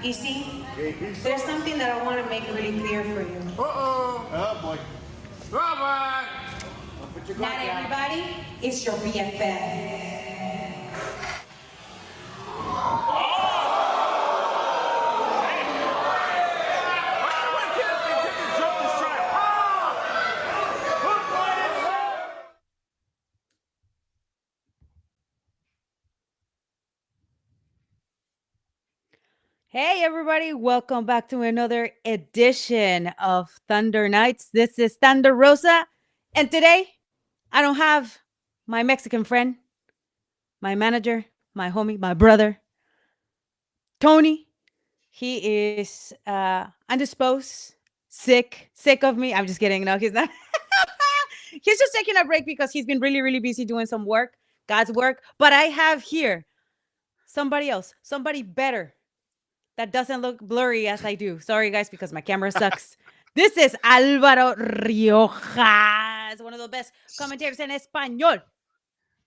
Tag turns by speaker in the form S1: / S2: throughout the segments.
S1: You see, there's something that I want to make really clear for you.
S2: Oh, boy. Robert!
S1: Not everybody is your BFF.
S3: Hey everybody, welcome back to another edition of Thunder Nights. This is Thunder Rosa, and today I don't have my Mexican friend, my manager, my homie, my brother, Tony. He is indisposed, sick of me. I'm just kidding. No, he's not. He's just taking a break because he's been really busy doing some work, God's work. But I have here somebody else, somebody better, that doesn't look blurry as I do. Sorry, guys, because my camera sucks. This is Alvaro Riojas, one of the best commentators in Español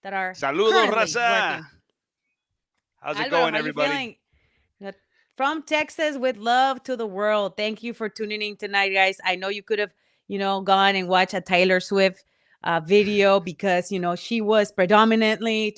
S3: that are
S2: Saludos, Rosa.
S3: Working.
S2: How's it
S3: Alvaro,
S2: going, everybody?
S3: From Texas with love to the world. Thank you for tuning in tonight, guys. I know you could have, gone and watched a Taylor Swift video because, she was predominantly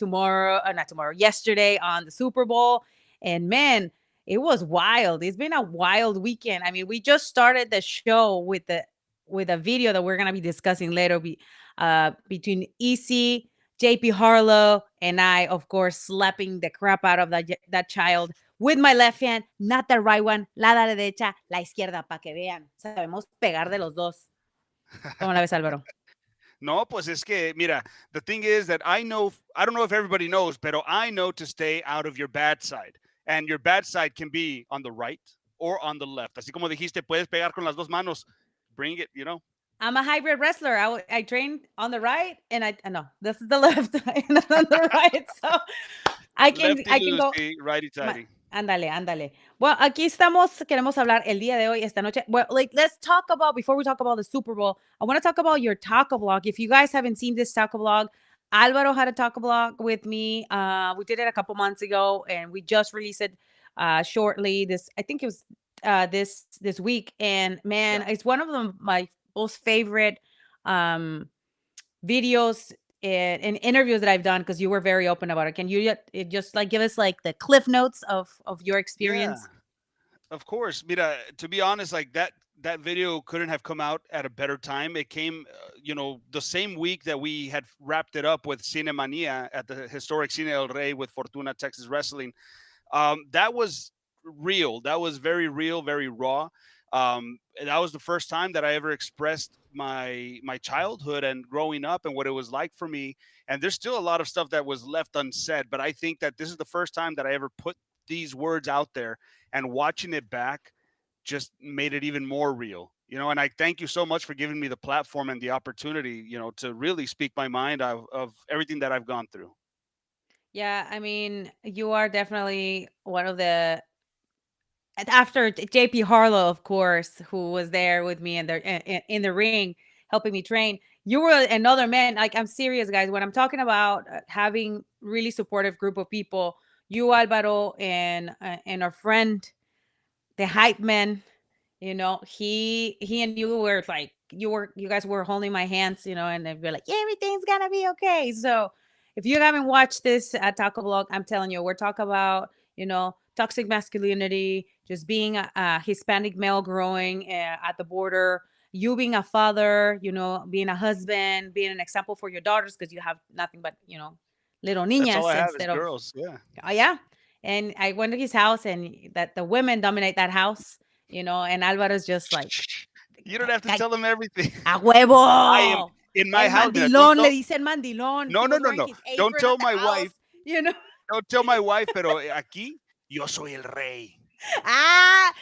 S3: yesterday on the Super Bowl. And man, it was wild. It's been a wild weekend. I mean, we just started the show with a video that we're going to be discussing later between EC, JP Harlow, and I, of course, slapping the crap out of that child with my left hand, not the right one, la derecha, la izquierda, para que vean. Sabemos pegar de los dos. ¿Cómo la ves, Álvaro?
S2: No, pues es que, mira, the thing is that I don't know if everybody knows, but I know to stay out of your bad side. And your bad side can be on the right or on the left. Así como dijiste, puedes pegar con las dos manos. Bring it,
S3: I'm a hybrid wrestler. I train on the right, and no, this is the left and on the right. So I can go
S2: righty tighty.
S3: Ándale. Well, aquí estamos. Queremos hablar el día de hoy, esta noche. Well, let's talk about, before we talk about the Super Bowl, I want to talk about your taco vlog. If you guys haven't seen this taco vlog, Alvaro had a taco vlog with me. We did it a couple months ago, and we just released it shortly. I think it was this week. And man, It's one of my most favorite videos and interviews that I've done, because you were very open about it. Can you just give us the cliff notes of your experience?
S2: Yeah, of course. Mira, to be honest, that video couldn't have come out at a better time. It came, the same week that we had wrapped it up with Cinemania at the historic Cine del Rey with Fortuna Texas Wrestling. That was real. That was very real, very raw. That was the first time that I ever expressed my childhood and growing up and what it was like for me. And there's still a lot of stuff that was left unsaid, but I think that this is the first time that I ever put these words out there, and watching it back just made it even more real, and I thank you so much for giving me the platform and the opportunity, to really speak my mind of everything that I've gone through.
S3: Yeah, I mean, you are definitely one of the, after JP Harlow, of course, who was there with me in the ring, helping me train. You were another man. I'm serious, guys. When I'm talking about having really supportive group of people, you, Alvaro, and our friend, the hype man, he and you were you guys were holding my hands, and they'd be like, yeah, everything's gonna be okay. So if you haven't watched this taco vlog, I'm telling you, we're talking about, toxic masculinity, just being a Hispanic male growing at the border, you being a father, being a husband, being an example for your daughters because you have nothing but, little
S2: That's all I
S3: niñas
S2: have is
S3: instead of,
S2: girls. Yeah.
S3: yeah. And I went to his house and that the women dominate that house, and Alvaro's just like,
S2: You don't have to tell them everything.
S3: a
S2: I am
S3: huevo.
S2: in my
S3: El
S2: house. Mira, don't
S3: mandilón, le
S2: tell,
S3: dicen mandilón.
S2: no,
S3: He
S2: no,
S3: was
S2: no,
S3: wearing
S2: no.
S3: his
S2: Don't
S3: apron
S2: tell
S3: at the
S2: my wife.
S3: house, you know.
S2: Don't tell my wife, pero aquí yo soy el rey.
S3: Ah,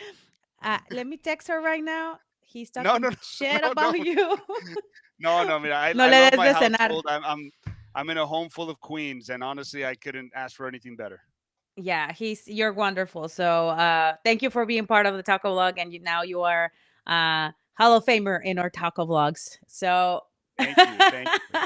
S3: let me text her right now. He's
S2: No,
S3: talking
S2: no,
S3: shit
S2: no, no,
S3: about you.
S2: no, no. Mira,
S3: No
S2: I
S3: le
S2: love
S3: des
S2: my
S3: de cenar.
S2: household. I'm in a home full of queens, and honestly, I couldn't ask for anything better.
S3: Yeah, you're wonderful. So thank you for being part of the taco vlog, and now you are Hall of Famer in our taco vlogs. So
S2: Thank you, thank you.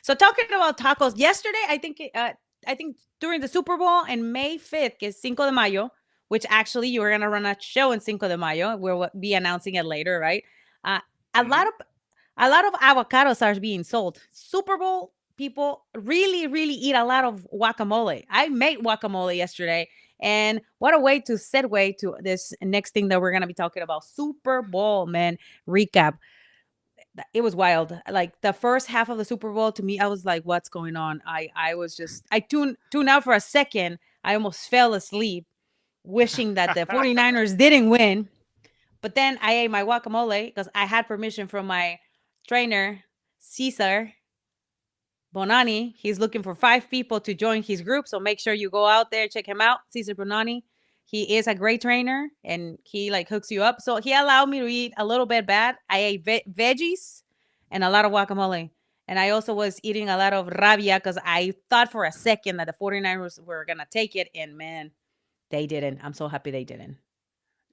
S3: so talking about tacos, yesterday I think during the Super Bowl and May 5th, que es Cinco de Mayo, which actually you were gonna run a show in Cinco de Mayo. We'll be announcing it later, right? Uh, a
S2: Mhm.
S3: lot of avocados are being sold. Super Bowl people really, really eat a lot of guacamole. I made guacamole yesterday. And what a way to segue to this next thing that we're going to be talking about. Super Bowl, man. Recap. It was wild. Like the first half of the Super Bowl, to me, I was like, what's going on? I was just, I tuned out for a second. I almost fell asleep wishing that the 49ers didn't win. But then I ate my guacamole because I had permission from my trainer, Cesar Bonani. He's looking for 5 people to join his group. So make sure you go out there, check him out, Cesar Bonani. He is a great trainer and he like hooks you up. So he allowed me to eat a little bit bad. I ate veggies and a lot of guacamole. And I also was eating a lot of rabia because I thought for a second that the 49ers were going to take it. And man, they didn't. I'm so happy they didn't.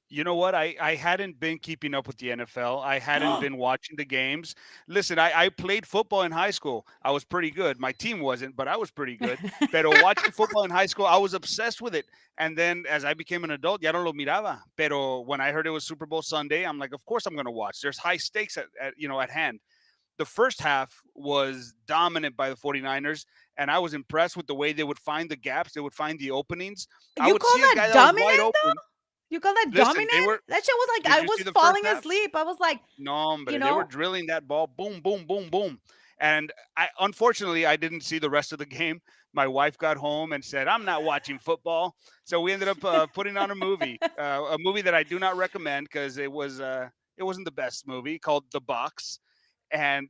S2: You know what? I hadn't been keeping up with the NFL. I hadn't been watching the games. Listen, I played football in high school. I was pretty good. My team wasn't, but I was pretty good. Pero watching football in high school, I was obsessed with it. And then as I became an adult, ya no lo miraba. Pero when I heard it was Super Bowl Sunday, I'm like, of course I'm going to watch. There's high stakes at hand. The first half was dominant by the 49ers, and I was impressed with the way they would find the gaps. They would find the openings. I
S3: You
S2: would
S3: call
S2: see a guy
S3: that
S2: that was
S3: dominant
S2: wide
S3: though?
S2: open.
S3: You call that
S2: Listen,
S3: dominant?
S2: they were.
S3: That shit was like
S2: Did
S3: I
S2: you
S3: was
S2: see the first
S3: falling
S2: half?
S3: asleep. I was like,
S2: No, hombre,
S3: you
S2: they were
S3: know,
S2: drilling that ball, boom, boom, boom, boom. And unfortunately, I didn't see the rest of the game. My wife got home and said, "I'm not watching football." So we ended up putting on a movie that I do not recommend because it wasn't the best movie, called The Box. And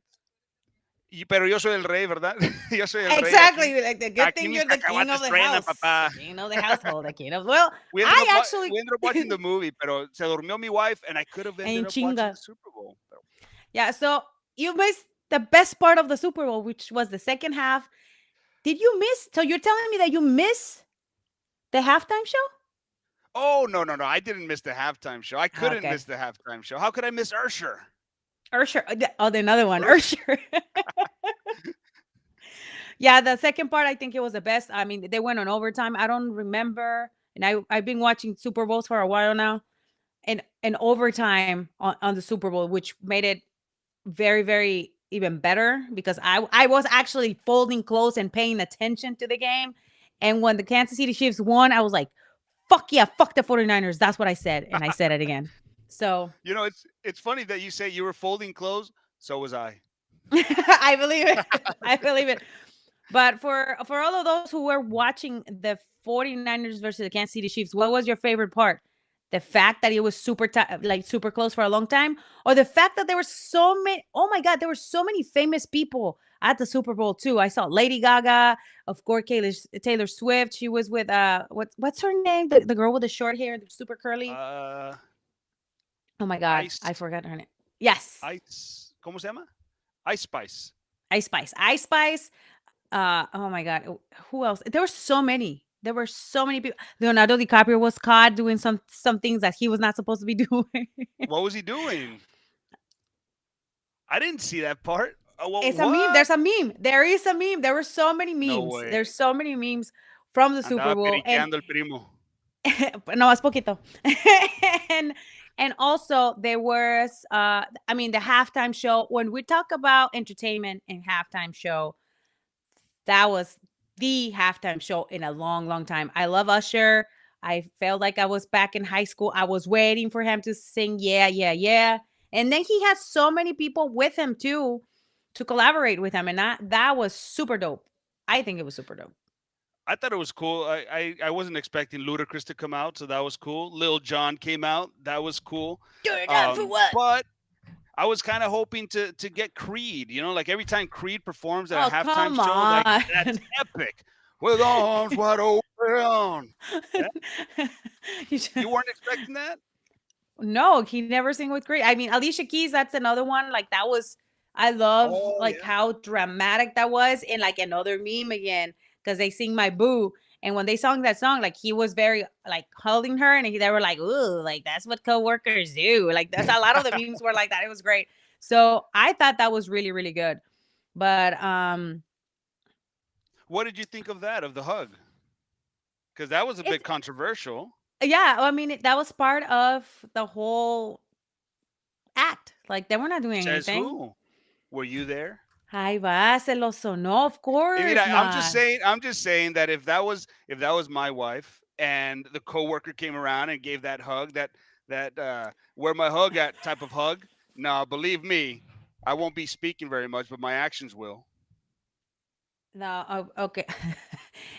S2: pero yo soy el rey, ¿verdad? Yo soy el rey aquí.
S3: exactly. Like the good
S2: Aquí
S3: thing
S2: mis
S3: you're the king of
S2: cacahuates
S3: the
S2: truenan,
S3: house,
S2: papá.
S3: the king of the household, the king of. Well,
S2: We ended
S3: I
S2: up
S3: actually
S2: we ended up watching the movie, pero se durmió mi wife, and I could have ended
S3: and
S2: up watching
S3: chinga.
S2: the Super Bowl.
S3: Yeah, so you missed the best part of the Super Bowl, which was the second half. Did you miss? So you're telling me that you miss the halftime show?
S2: Oh, no, no, no. I didn't miss the halftime show. I couldn't
S3: Okay.
S2: miss the halftime show. How could I miss Ursher?
S3: Ursher. Oh, another one. Ursher. Yeah, the second part, I think it was the best. I mean, they went on overtime. I don't remember. And I've been watching Super Bowls for a while now. And overtime on the Super Bowl, which made it very, very even better because I was actually folding clothes and paying attention to the game. And when the Kansas City Chiefs won, I was like, fuck yeah, fuck the 49ers. That's what I said. And I said it again. So
S2: You know, it's funny that you say you were folding clothes. So was I.
S3: I believe it. I believe it. But for all of those who were watching the 49ers versus the Kansas City Chiefs, what was your favorite part? The fact that it was super close for a long time, or the fact that there were so many, oh my God, there were so many famous people at the Super Bowl too. I saw Lady Gaga, of course, Taylor Swift. She was with what's her name? The girl with the short hair, the super curly. Oh my God,
S2: Ice,
S3: I forgot her name. Yes.
S2: ¿Cómo se llama? Ice Spice.
S3: Ice Spice. Oh my God. Who else? There were so many. There were so many people. Leonardo DiCaprio was caught doing some things that he was not supposed to be doing.
S2: What was he doing? I didn't see that part.
S3: It's a meme.
S2: What?
S3: There's a meme. There is a meme. There were so many
S2: No
S3: memes.
S2: way.
S3: There's so many memes from the Super
S2: Andaba
S3: Bowl. And
S2: periqueando el primo.
S3: no, es poquito. and also there was I mean the halftime show. When we talk about entertainment and halftime show, that was the halftime show in a long, long time. I love Usher. I felt like I was back in high school. I was waiting for him to sing "Yeah, Yeah, Yeah," and then he has so many people with him too to collaborate with him, and that was super dope. I think it was super dope.
S2: I thought it was cool. I wasn't expecting Ludacris to come out, so that was cool. Lil Jon came out, that was cool.
S3: Turn it up for what?
S2: But I was kind of hoping to get Creed. You know, like every time Creed performs at a
S3: Oh,
S2: halftime
S3: come
S2: show, like that's
S3: on.
S2: epic. With arms wide open. Yeah?
S3: You should-
S2: You weren't expecting that?
S3: No, he never sing with Creed. I mean, Alicia Keys, that's another one. Like that was, I love
S2: Oh
S3: like
S2: yeah.
S3: how dramatic that was, and like another meme again because they sing "My Boo," and when they sung that song, like he was very like holding her, and they were like, "Ooh, like that's what coworkers do." Like that's a lot of the memes were like that. It was great. So I thought that was really really good. But
S2: What did you think of that, of the hug? Because that was a
S3: it's
S2: bit controversial.
S3: yeah. I mean, that was part of the whole act. Like they were not doing
S2: Says
S3: anything.
S2: who? Were you there?
S3: Ay, va, se lo sonó. Of
S2: I mean,
S3: course not.
S2: I'm just saying that if that was my wife and the coworker came around and gave that hug, that where my hug at type of hug, no, believe me, I won't be speaking very much, but my actions will.
S3: No, oh, okay.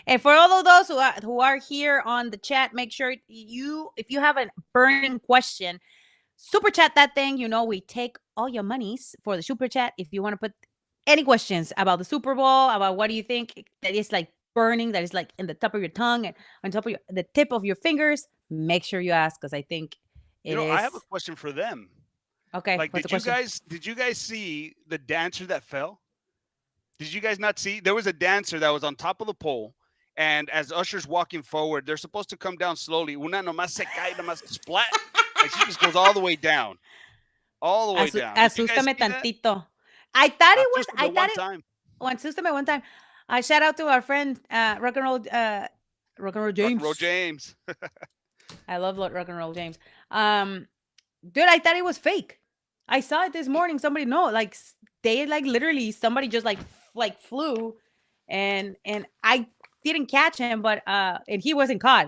S3: And for all of those who are here on the chat, make sure if you have a burning question, super chat that thing. You know, we take all your monies for the super chat. If you want to put any questions about the Super Bowl, about what do you think that is like burning, that is like in the top of your tongue and on top of the tip of your fingers, make sure you ask because I think
S2: You
S3: it
S2: know, I have a
S3: is
S2: question for them.
S3: okay.
S2: Like,
S3: What's the question?
S2: did you guys see the dancer that fell? Did you guys not see? There was a dancer that was on top of the pole, and as Usher's walking forward, they're supposed to come down slowly. Una nomás se cae, nomás splat, and she just goes all the way down, all the way down. Did you guys
S3: Asústame
S2: see that?
S3: tantito. I thought it was. I
S2: Asústame
S3: thought
S2: one
S3: it.
S2: time.
S3: Oh, asústame one time. Shout out to our friend rock and roll
S2: Rock and roll
S3: James.
S2: James.
S3: I love rock and roll James. Dude, I thought it was fake. I saw it this morning. Somebody like they like literally somebody just like flew, and I didn't catch him, but and he wasn't caught.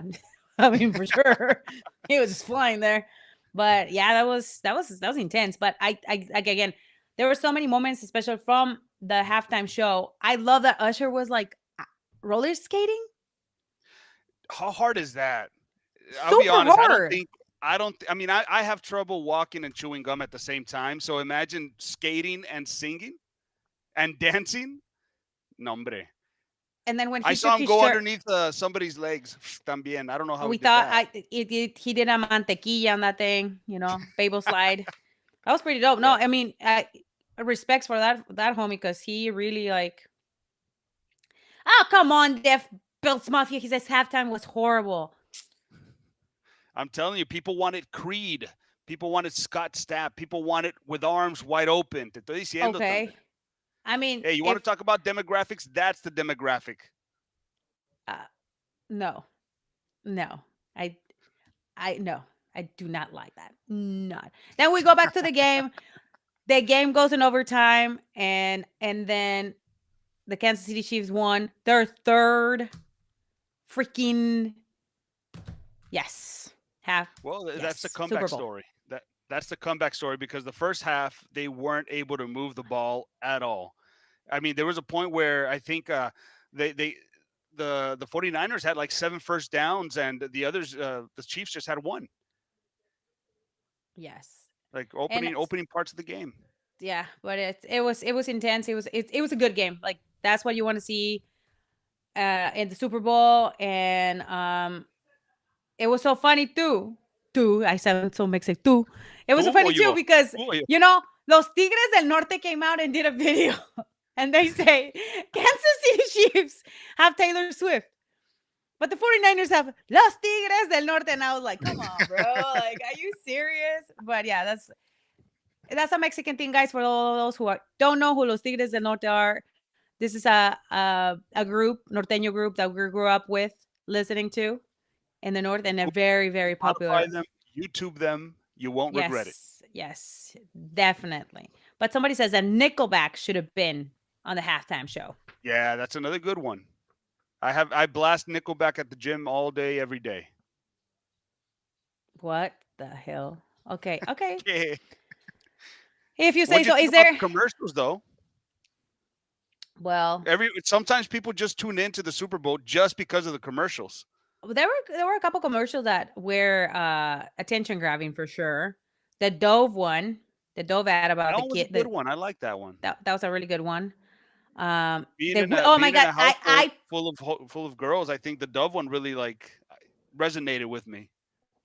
S3: I mean, for sure, he was just flying there. But yeah, that was intense. But I like again, there were so many moments, especially from the halftime show. I love that Usher was like roller skating,
S2: How hard is that? I'll be
S3: super
S2: honest.
S3: hard.
S2: I mean, I have trouble walking and chewing gum at the same time. So imagine skating and singing and dancing. No, hombre.
S3: And then when
S2: I
S3: he
S2: saw
S3: took
S2: him
S3: his
S2: go
S3: shirt,
S2: underneath somebody's legs. También. I don't know how
S3: we
S2: he did
S3: thought
S2: that.
S3: he did a mantequilla on that thing, Fable slide. That was pretty dope. No,
S2: Yeah.
S3: I mean, respects for that homie because he really like. Oh come on, Def Bills Mafia. He says halftime was horrible.
S2: I'm telling you, people wanted Creed. People wanted Scott Stapp. People wanted with arms wide open. Te estoy diciendo, Thunder.
S3: Okay, I mean,
S2: Hey, you want
S3: if
S2: to talk about demographics? That's the demographic.
S3: uh, no, no, I no, I do not like that. Not. Then we go back to the game. The game goes in overtime, and then the Kansas City Chiefs won their third freaking yes half
S2: Well, that's the
S3: yes Super
S2: comeback
S3: Bowl.
S2: story. That's the comeback story because the first half they weren't able to move the ball at all. I mean, there was a point where I think they the 49ers had like 7 first downs and the others the Chiefs just had one.
S3: Yes,
S2: Like
S3: and
S2: opening parts of the game.
S3: yeah, but it was intense. It was a good game. Like that's what you want to see in the Super Bowl, and it was so funny too. Too, I sound so Mexican. Too, it was so
S2: Tú o
S3: funny too
S2: yo?
S3: because
S2: Tú o yo?
S3: Los Tigres del Norte came out and did a video, and they say Kansas City Chiefs have Taylor Swift, but the 49ers have Los Tigres del Norte, and I was like, come on, bro, like, are you serious? But yeah, that's a Mexican thing, guys. For all those who don't know who Los Tigres del Norte are, this is a group, norteño group that we grew up with, listening to in the north, and they're very, very
S2: Spotify
S3: popular.
S2: them, YouTube them. You won't regret it.
S3: Yes, definitely. But somebody says that Nickelback should have been on the halftime show.
S2: Yeah, that's another good one. I blast Nickelback at the gym all day, every day.
S3: What the hell? Okay, okay.
S2: Yeah.
S3: If you say
S2: What'd you
S3: so.
S2: think
S3: Is
S2: about
S3: there?
S2: the commercials, though?
S3: Well,
S2: Sometimes people just tune into the Super Bowl just because of the commercials.
S3: there were a couple commercials that were attention grabbing for sure. The Dove one, the Dove ad about
S2: That
S3: the
S2: one was a
S3: kid.
S2: good one. I like that one.
S3: That was a really good one. Oh my
S2: Being in
S3: god,
S2: a house full of girls, I think the Dove one really like resonated with me.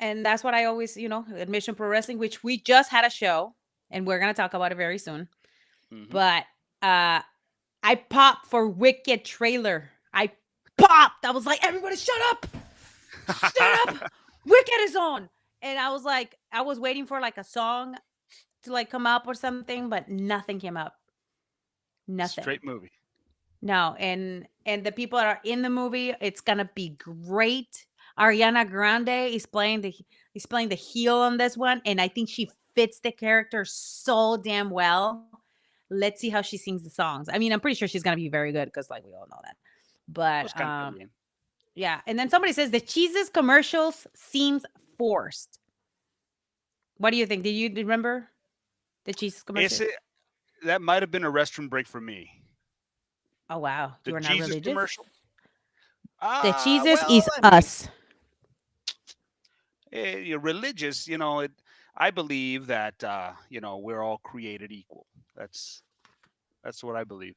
S3: and that's what I always, Admission Pro Wrestling, which we just had a show, and we're gonna talk about it very soon.
S2: Hmm.
S3: But I popped for Wicked trailer. I popped. I was like, everybody, shut up, shut up. Wicked is on, and I was like, I was waiting for like a song to like come up or something, but nothing came up. Nothing.
S2: Straight movie.
S3: No, and the people that are in the movie, it's gonna be great. Ariana Grande is playing the heel on this one, and I think she fits the character so damn well. Let's see how she sings the songs. I mean, I'm pretty sure she's gonna be very good because, like, we all know that.
S2: Pues
S3: But
S2: canta bien.
S3: yeah. And then somebody says the cheeses commercials seems forced. What do you think? Do you remember the cheese commercial?
S2: That might have been a restroom break for me.
S3: Oh wow,
S2: The
S3: you are not
S2: Jesus
S3: religious.
S2: commercial.
S3: The cheeses
S2: Well,
S3: is
S2: I mean,
S3: us.
S2: you're religious, I believe that we're all created equal. That's what I believe.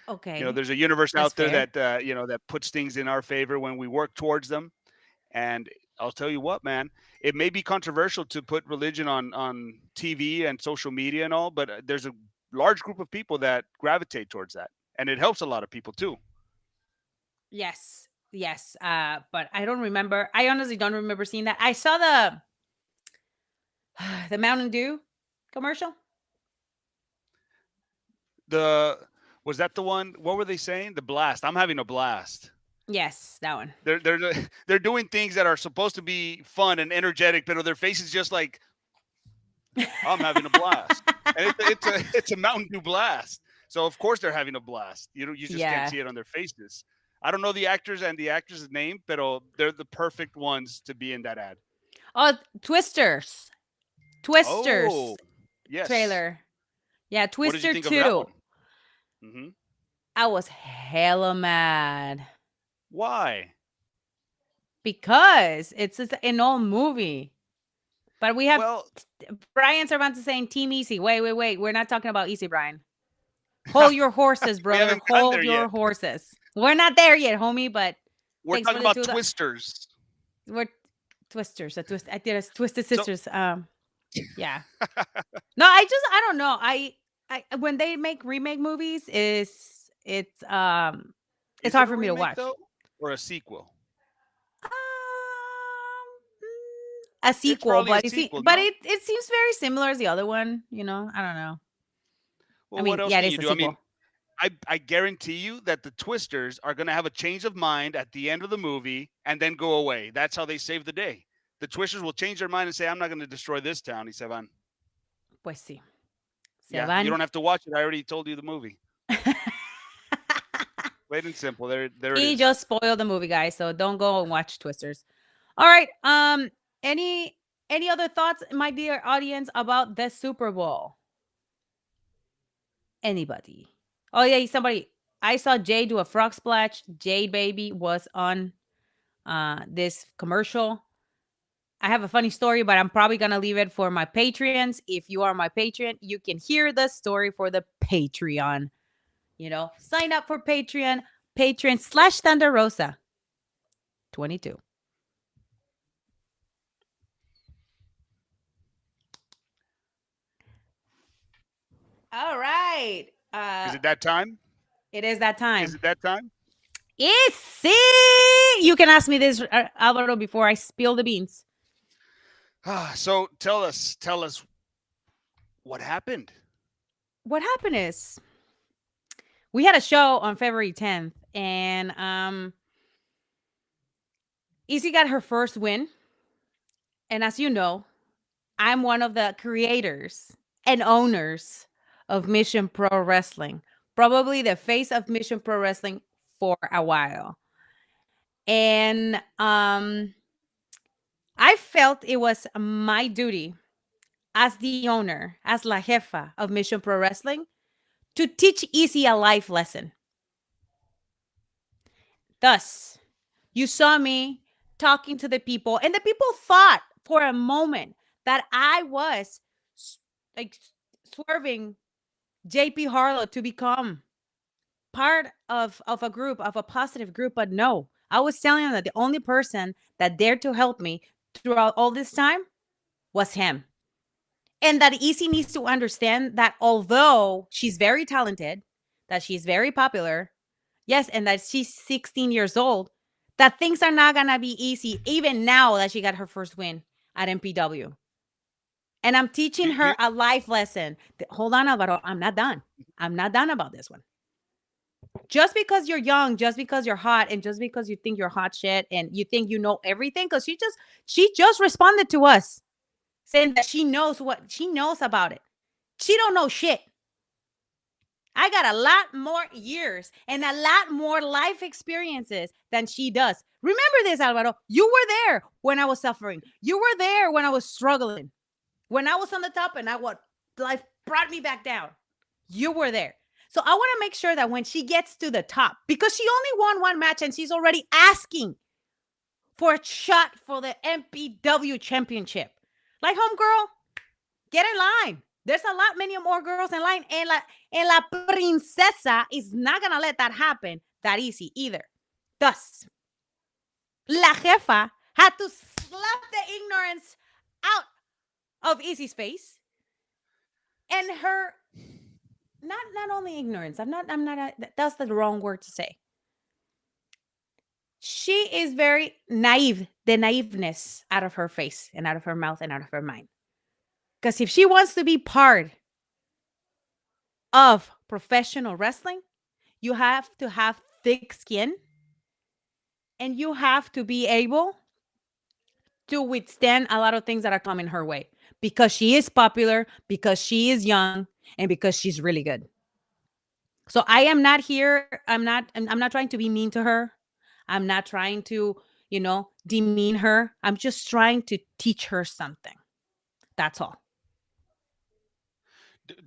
S3: Okay,
S2: There's a universe
S3: that's
S2: out there
S3: fair.
S2: that that puts things in our favor when we work towards them. And I'll tell you what, man, it may be controversial to put religion on TV and social media and all, but there's a large group of people that gravitate towards that, and it helps a lot of people too.
S3: Yes, yes. But I don't remember. I honestly don't remember seeing that. I saw the the Mountain Dew commercial.
S2: The Was that the one? What were they saying? The blast. I'm having a blast.
S3: Yes, that one.
S2: They're doing things that are supposed to be fun and energetic, but their faces just like, I'm having a blast, and it's a Mountain Dew blast. So of course they're having a blast. You just can't
S3: Yeah.
S2: see it on their faces. I don't know the actors and the actress' name, but they're the perfect ones to be in that ad.
S3: Oh, Twisters. Twisters
S2: Oh, yes.
S3: trailer. Yeah,
S2: What did you
S3: Twister
S2: think of that
S3: 2.
S2: one? Hmm.
S3: I was hella mad
S2: Why?
S3: because it's an old movie. But we have
S2: Well,
S3: Brian Cervantes saying Team Easy. Wait. We're not talking about Easy, Brian. Hold your horses,
S2: we
S3: brother.
S2: haven't gotten
S3: Hold
S2: there
S3: your
S2: yet.
S3: horses. We're not there yet, homie, but
S2: We're
S3: thanks for
S2: talking
S3: the
S2: about
S3: two.
S2: Twisters.
S3: We're Twisters. I did a Twisted
S2: So,
S3: Sisters. Yeah. No, I don't know. I when they make remake movies, it's hard
S2: is it a
S3: for me to
S2: remake
S3: watch.
S2: though, or a sequel?
S3: Um, a
S2: It's
S3: sequel,
S2: probably a
S3: but
S2: sequel,
S3: but
S2: no?
S3: it seems very similar as the other one. I don't know. I
S2: Well, what
S3: mean,
S2: else
S3: yeah, it
S2: can
S3: is
S2: you
S3: a
S2: do? I mean,
S3: sequel.
S2: I guarantee you that the Twisters are going to have a change of mind at the end of the movie and then go away. That's how they save the day. The Twisters will change their mind and say, I'm not going to destroy this town. He said,
S3: Pues sí. Se
S2: yeah, you
S3: van.
S2: don't have to watch it. I already told you the movie. Plain and simple. There it
S3: He
S2: is.
S3: just spoiled the movie, guys. So don't go and watch Twisters. All right. Any other thoughts, my dear audience, about the Super Bowl? Anybody? Oh yeah, somebody. I saw Jay do a frog splash. Jay baby was on this commercial. I have a funny story, but I'm probably gonna leave it for my Patreons. If you are my Patreon, you can hear the story for the Patreon. Sign up for Patreon. Patreon / Thunder Rosa 22. All right.
S2: Is it that time?
S3: It is that time.
S2: Is it that time?
S3: See, you can ask me this, Alvaro, before I spill the beans.
S2: So tell us what happened.
S3: What happened is we had a show on February 10th, and Izzy got her first win. And as you know, I'm one of the creators and owners of Mission Pro Wrestling. probably the face of Mission Pro Wrestling for a while. And I felt it was my duty as the owner, as la jefa of Mission Pro Wrestling, to teach Easy a life lesson. Thus, you saw me talking to the people, and the people thought for a moment that I was like swerving JP Harlow to become part of a group, of a positive group. But no, I was telling them that the only person that dared to help me throughout all this time was him. And that Easy needs to understand that although she's very talented, that she's very popular, yes, and that she's 16 years old, that things are not going to be easy, even now that she got her first win at MPW. And I'm teaching her a life lesson. Hold on, Alvaro. I'm not done. I'm not done about this one. Just because you're young, just because you're hot, and just because you think you're hot shit and you think you know everything, because she just responded to us saying that she knows about it. She don't know shit. I got a lot more years and a lot more life experiences than she does. Remember this, Alvaro. You were there when I was suffering. You were there when I was struggling. When I was on the top and life brought me back down. You were there. So I want to make sure that when she gets to the top, because she only won one match and she's already asking for a shot for the MPW championship. Like, homegirl, get in line. There's a lot many more girls in line. And la princesa is not going to let that happen that easy either. Thus, la jefa had to slap the ignorance out of Easy's face. And her, not only ignorance, that's the wrong word to say. She is very naive, the naiveness out of her face and out of her mouth and out of her mind. Because if she wants to be part of professional wrestling, you have to have thick skin and you have to be able to withstand a lot of things that are coming her way because she is popular, because she is young, and because she's really good. So I am not here. I'm not trying to be mean to her. I'm not trying to, demean her. I'm just trying to teach her something. That's all.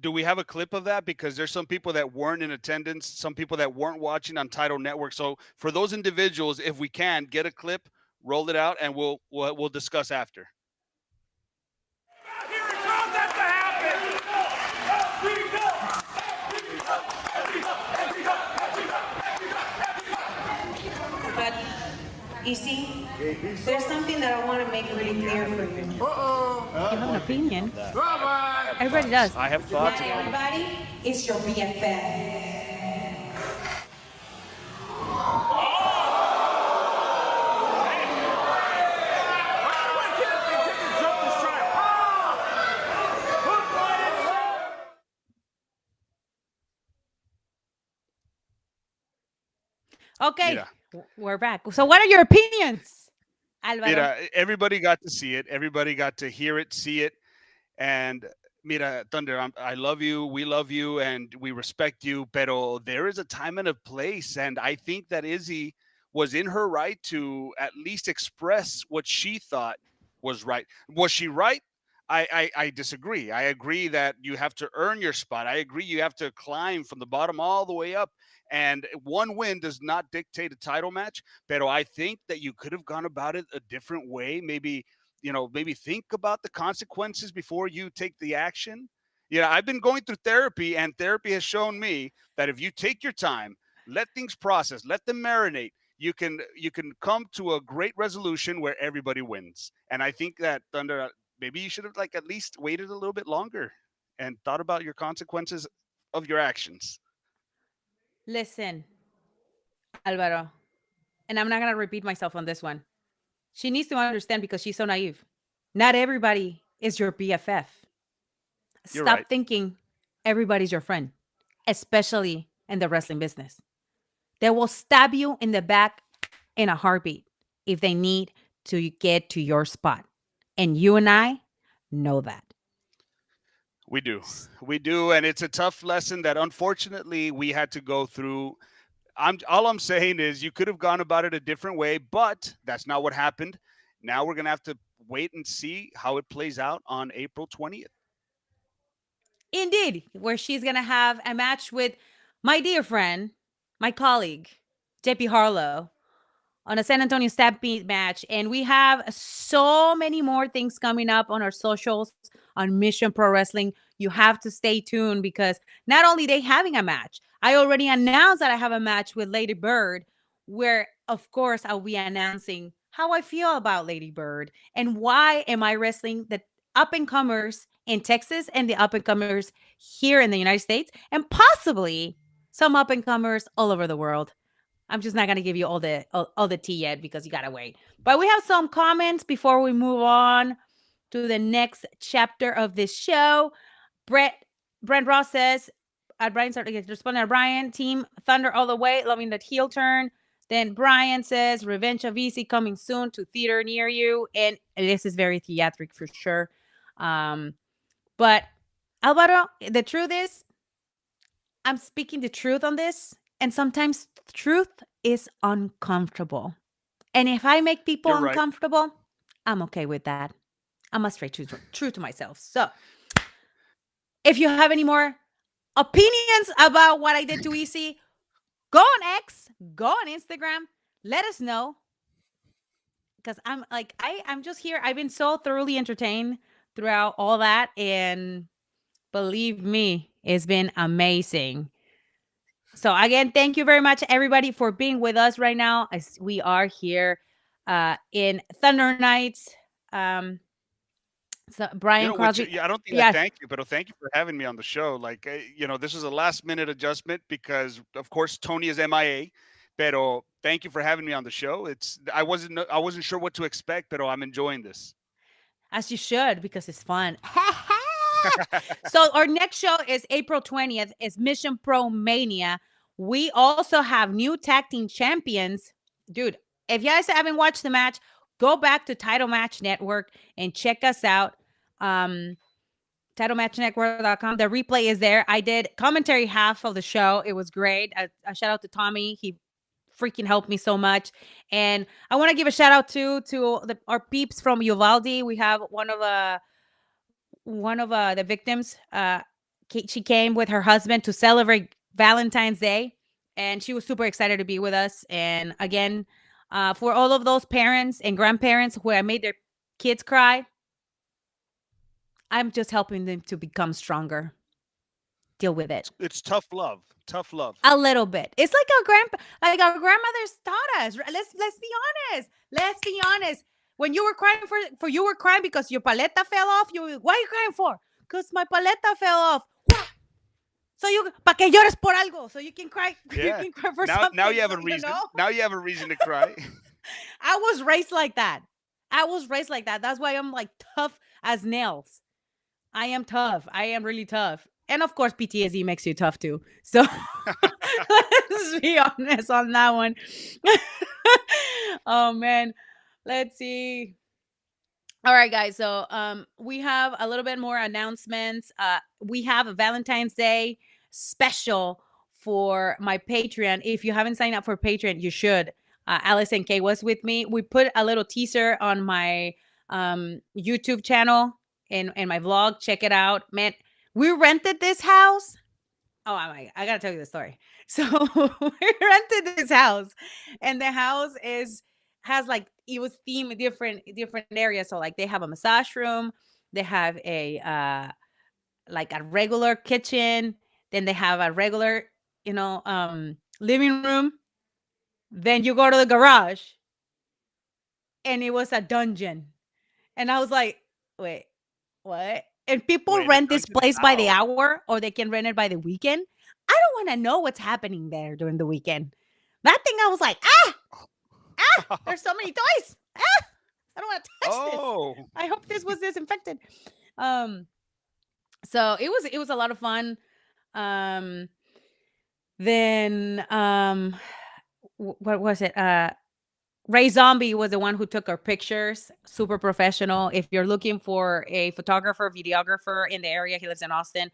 S2: Do we have a clip of that? Because there's some people that weren't in attendance, some people that weren't watching on Title Network. So for those individuals, if we can get a clip, roll it out, and we'll discuss after.
S4: Here it comes, that's to happen.
S1: But you see, there's something that I want to make really clear for you.
S3: You have an opinion. Everybody does.
S2: I have thoughts
S1: Not
S2: about it.
S1: everybody is your BFF.
S3: Okay,
S2: Mira.
S3: we're back. So what are your opinions, Alvaro?
S2: Mira, everybody got to see it. Everybody got to hear it, see it. And Mira, Thunder, I love you. We love you and we respect you. Pero there is a time and a place. And I think that Izzy was in her right to at least express what she thought was right. Was she right? I disagree. I agree that you have to earn your spot. I agree you have to climb from the bottom all the way up. And one win does not dictate a title match. But I think that you could have gone about it a different way. Maybe think about the consequences before you take the action. I've been going through therapy, and therapy has shown me that if you take your time, let things process, let them marinate, you can come to a great resolution where everybody wins. And I think that, Thunder, maybe you should have at least waited a little bit longer and thought about your consequences of your actions.
S3: Listen, Alvaro, and I'm not going to repeat myself on this one. She needs to understand because she's so naive. Not everybody is your BFF.
S2: You're
S3: Stop
S2: right.
S3: thinking everybody's your friend, especially in the wrestling business. They will stab you in the back in a heartbeat if they need to get to your spot. And you and I know that.
S2: We do, and it's a tough lesson that unfortunately we had to go through. I'm saying is you could have gone about it a different way, but that's not what happened. Now we're gonna have to wait and see how it plays out on April 20th.
S3: Indeed, where she's going to have a match with my dear friend, my colleague, JP Harlow, on a San Antonio Stampede match. And we have so many more things coming up on our socials on Mission Pro Wrestling. You have to stay tuned because not only they having a match, I already announced that I have a match with Lady Bird, where of course I'll be announcing how I feel about Lady Bird and why am I wrestling the up and comers in Texas and the up and comers here in the United States and possibly some up and comers all over the world. I'm just not gonna give you all the tea yet because you gotta wait. But we have some comments before we move on to the next chapter of this show. Brent Ross says, Brian started responding to Brian, Team Thunder all the way, loving that heel turn. Then Brian says, Revenge of Easy coming soon to theater near you. And this is very theatric for sure. But Alvaro, the truth is, I'm speaking the truth on this. And sometimes truth is uncomfortable. And if I make people
S2: You're right.
S3: uncomfortable, I'm okay with that. I'm a straight true to myself. So if you have any more opinions about what I did to Easy, go on X, go on Instagram, let us know. Because I'm just here. I've been so thoroughly entertained throughout all that. And believe me, it's been amazing. So again, thank you very much, everybody, for being with us right now as we are here in Thunder Nights. So Brian Crosby.
S2: I don't think I
S3: Yes.
S2: thank you, but thank you for having me on the show. This is a last minute adjustment because, of course, Tony is MIA. Pero thank you for having me on the show. I wasn't sure what to expect, but I'm enjoying this.
S3: As you should, because it's fun. So our next show is April 20th. It's Mission Pro Mania. We also have new tag team champions. Dude, if you guys haven't watched the match, go back to Title Match Network and check us out. TitleMatchNetwork.com. The replay is there. I did commentary half of the show. It was great. A shout out to Tommy. He freaking helped me so much. And I want to give a shout out to our peeps from Uvalde. We have one of the victims. She came with her husband to celebrate Valentine's Day, and she was super excited to be with us. And again, for all of those parents and grandparents who have made their kids cry, I'm just helping them to become stronger. Deal with it.
S2: It's tough love. Tough love.
S3: A little bit. It's like our grandmothers taught us. Let's be honest. Let's be honest. When you were crying you were crying because your paleta fell off. What are you crying for? Because my paleta fell off. What? So pa que llores por algo. So you can cry.
S2: Yeah.
S3: You can cry for
S2: now,
S3: something.
S2: Now you have a reason. Now you have a reason to cry.
S3: I was raised like that. That's why I'm like tough as nails. I am tough. I am really tough. And of course, PTSD makes you tough too. So let's be honest on that one. Oh man. Let's see. All right, guys. So we have a little bit more announcements. We have a Valentine's Day special for my Patreon. If you haven't signed up for Patreon, you should. Allison K was with me. We put a little teaser on my YouTube channel and my vlog. Check it out. Man, we rented this house. Oh my! I gotta tell you the story. So we rented this house, and the house has like it was themed different areas. So like they have a massage room, they have a like a regular kitchen, then they have a regular living room. Then you go to the garage, and it was a dungeon, and I was like, wait, what? And people rent this place by the hour, or they can rent it by the weekend. I don't want to know what's happening there during the weekend. That thing, I was like, there's so many toys. I don't want to touch this. I hope this was disinfected. So it was a lot of fun. Then what was it? Ray Zombie was the one who took our pictures. Super professional. If you're looking for a photographer, videographer in the area, he lives in Austin.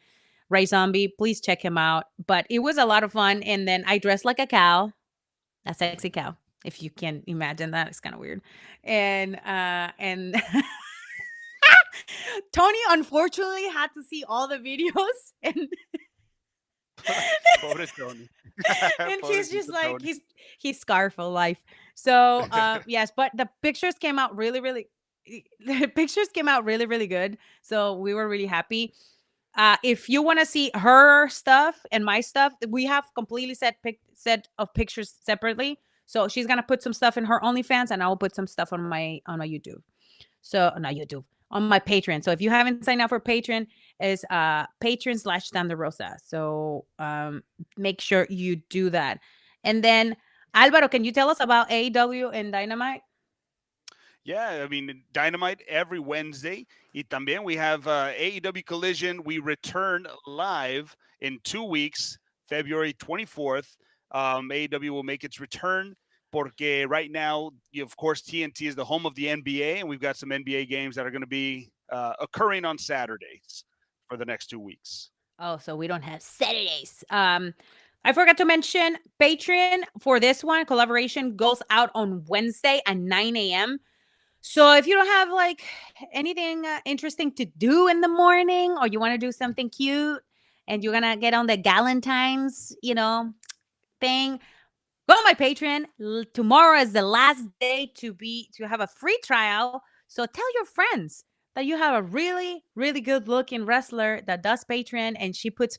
S3: Ray Zombie, please check him out. But it was a lot of fun. And then I dressed like a cow, a sexy cow. If you can imagine that, it's kind of weird. And Tony unfortunately had to see all the videos and
S2: Pobre Tony.
S3: and he's just
S2: Pobrecito
S3: like
S2: Tony.
S3: he's scarred for life. So yes, but the pictures came out really the pictures came out really good. So we were really happy. If you want to see her stuff and my stuff, we have completely set of pictures separately. So she's gonna put some stuff in her OnlyFans, and I will put some stuff on my YouTube. So not YouTube, on my Patreon. So if you haven't signed up for Patreon, is Patreon/Thunder Rosa. So make sure you do that. And then Alvaro, can you tell us about AEW and Dynamite?
S2: Yeah, I mean, Dynamite every Wednesday. Y también we have AEW Collision. We return live in 2 weeks, February 24th. AEW will make its return porque right now, of course, TNT is the home of the NBA, and we've got some NBA games that are going to be occurring on Saturdays for the next 2 weeks.
S3: Oh, so we don't have Saturdays. I forgot to mention Patreon for this one. Collaboration goes out on Wednesday at 9 a.m. So if you don't have like anything interesting to do in the morning, or you want to do something cute and you're going to get on the Valentine's, thing, go on my Patreon. Tomorrow is the last day to have a free trial. So tell your friends that you have a really, really good looking wrestler that does Patreon, and she puts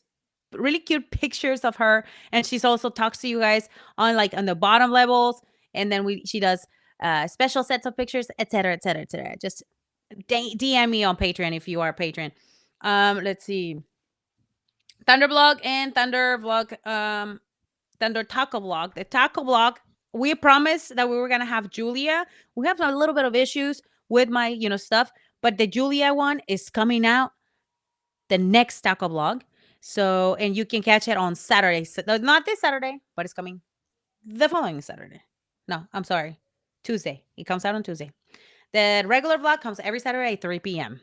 S3: really cute pictures of her, and she's also talks to you guys on the bottom levels, and then she does special sets of pictures, etc., etc., etc. Just DM me on Patreon if you are a patron. Let's see, Thunder Vlog and Thunder Vlog, Thunder Taco Vlog. The Taco Vlog, we promised that we were gonna have Julia. We have a little bit of issues with my stuff, but the Julia one is coming out the next Taco Vlog. So, and you can catch it on Saturday. So, not this Saturday, but it's coming the following Saturday. No, I'm sorry. Tuesday. It comes out on Tuesday. The regular vlog comes every Saturday at 3 p.m.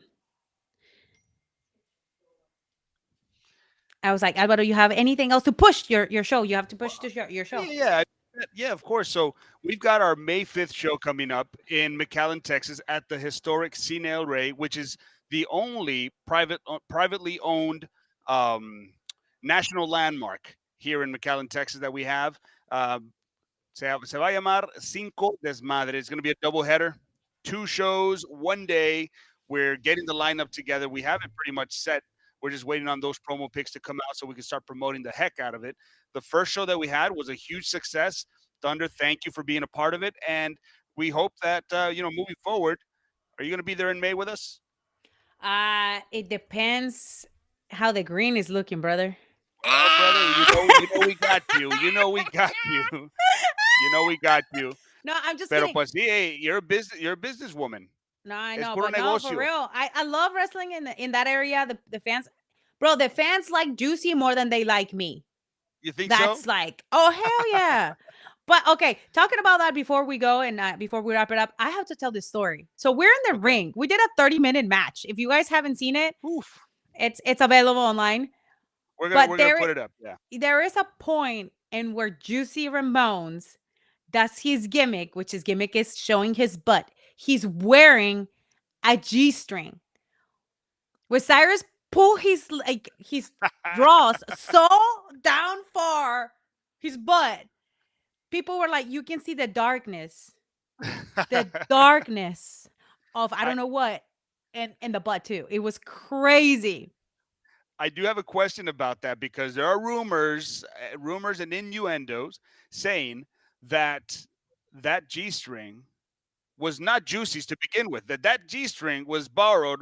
S3: I was like, Alvaro, you have anything else to push your show? You have to push your show.
S2: Yeah, of course. So we've got our May 5th show coming up in McAllen, Texas at the historic Cine El Rey, which is the only privately owned national landmark here in McAllen, Texas that we have. Se va a llamar Cinco Desmadre. It's going to be a doubleheader, 2 shows, 1 day. We're getting the lineup together. We have it pretty much set. We're just waiting on those promo pics to come out so we can start promoting the heck out of it. The first show that we had was a huge success. Thunder, thank you for being a part of it. And we hope that, moving forward, are you going to be there in May with us?
S3: It depends how the green is looking, brother.
S2: Well, brother, we got you. We got you. We got you.
S3: No, I'm just
S2: Pero
S3: kidding.
S2: pues, hey, you're a businesswoman.
S3: No, I
S2: Es
S3: know,
S2: puro
S3: but no, for
S2: negocio.
S3: real. I love wrestling in that area. The fans, bro, the fans like Juicy more than they like me.
S2: You think
S3: That's
S2: so?
S3: like, oh hell yeah. But okay, talking about that before we go and before we wrap it up, I have to tell this story. So we're in the ring. We did a 30-minute match. If you guys haven't seen it,
S2: Oof.
S3: it's available online.
S2: We're gonna put it up. Yeah.
S3: There is a point in where Juicy Ramones does his gimmick, which his gimmick is showing his butt. He's wearing a G-string. With Cyrus pull his draws so down far his butt. People were like, you can see the darkness of I don't know what, and the butt too. It was crazy.
S2: I do have a question about that because there are rumors and innuendos saying that G-string was not Juicy's to begin with. That G-string was borrowed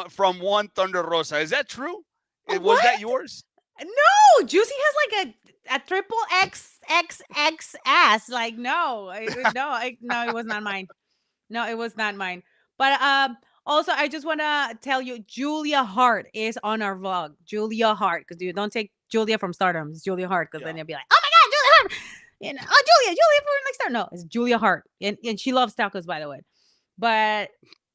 S2: from one Thunder Rosa. Is that true? Was that yours?
S3: No, Juicy has like a triple XXX ass. Like no, it was not mine. No, it was not mine. But also, I just want to tell you, Julia Hart is on our vlog. Julia Hart, because you don't take Julia from Stardom. It's Julia Hart, because then you'll be like, oh my God, Julia Hart. Julia for next star. No, it's Julia Hart, and she loves tacos, by the way. But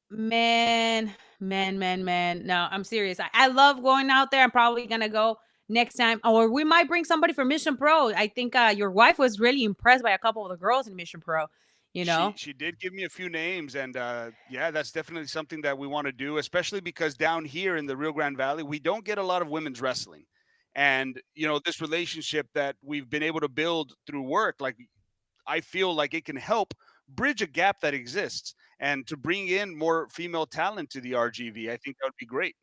S3: man, man, no, I'm serious. I love going out there. I'm probably gonna go next time, or we might bring somebody from Mission Pro. I think your wife was really impressed by a couple of the girls in Mission Pro. You know,
S2: She did give me a few names, and yeah, that's definitely something that we want to do, especially because down here in the Rio Grande Valley, we don't get a lot of women's wrestling. And this relationship that we've been able to build through work, like I feel like it can help bridge a gap that exists and to bring in more female talent to the RGV. I think that would be great.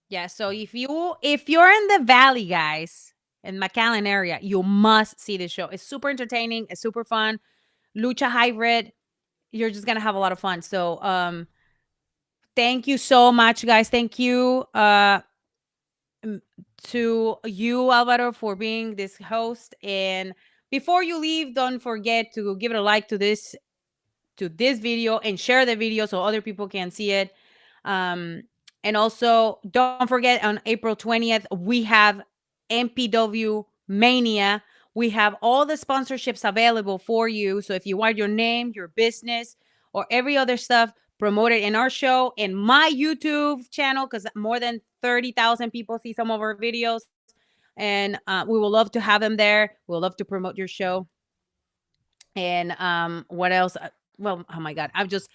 S3: yeah. So if you're in the valley, guys, in McAllen area, you must see this show. It's super entertaining. It's super fun. Lucha hybrid. You're just gonna have a lot of fun. So thank you so much, guys. Thank you to you, Alvaro, for being this host. And before you leave, don't forget to give it a like to this video and share the video so other people can see it. And also, don't forget on April 20th, we have MPW Mania. We have all the sponsorships available for you. So if you want your name, your business, or every other stuff promoted in our show, in my YouTube channel, because more than 30,000 people see some of our videos. And we will love to have them there. We'll love to promote your show. And what else? Well, oh my God, I'm just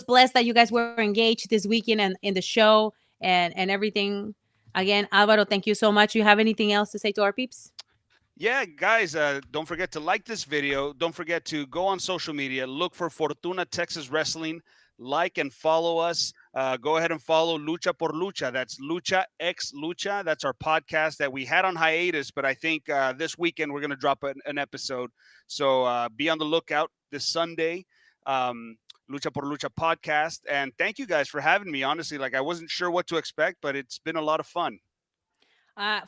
S3: blessed that you guys were engaged this weekend and in the show and everything. Again, Alvaro, thank you so much. You have anything else to say to our peeps?
S2: Yeah, guys, don't forget to like this video. Don't forget to go on social media, look for Fortuna Texas Wrestling, like and follow us. Go ahead and follow Lucha por Lucha. That's Lucha X Lucha. That's our podcast that we had on hiatus, but I think this weekend we're going to drop an episode. So be on the lookout this Sunday. Lucha por Lucha podcast. And thank you guys for having me. Honestly, like I wasn't sure what to expect, but it's been a lot of fun.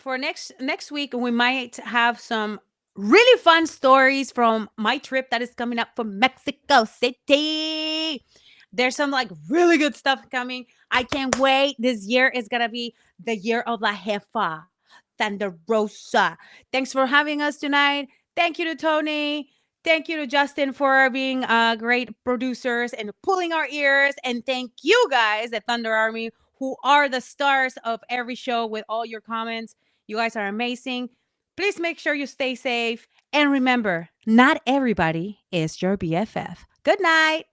S3: For next week, we might have some really fun stories from my trip that is coming up from Mexico City. There's some like really good stuff coming. I can't wait. This year is gonna be the year of La Jefa, Thunder Rosa. Thanks for having us tonight. Thank you to Tony. Thank you to Justin for being great producers and pulling our ears. And thank you guys at Thunder Army, who are the stars of every show with all your comments. You guys are amazing. Please make sure you stay safe. And remember, not everybody is your BFF. Good night.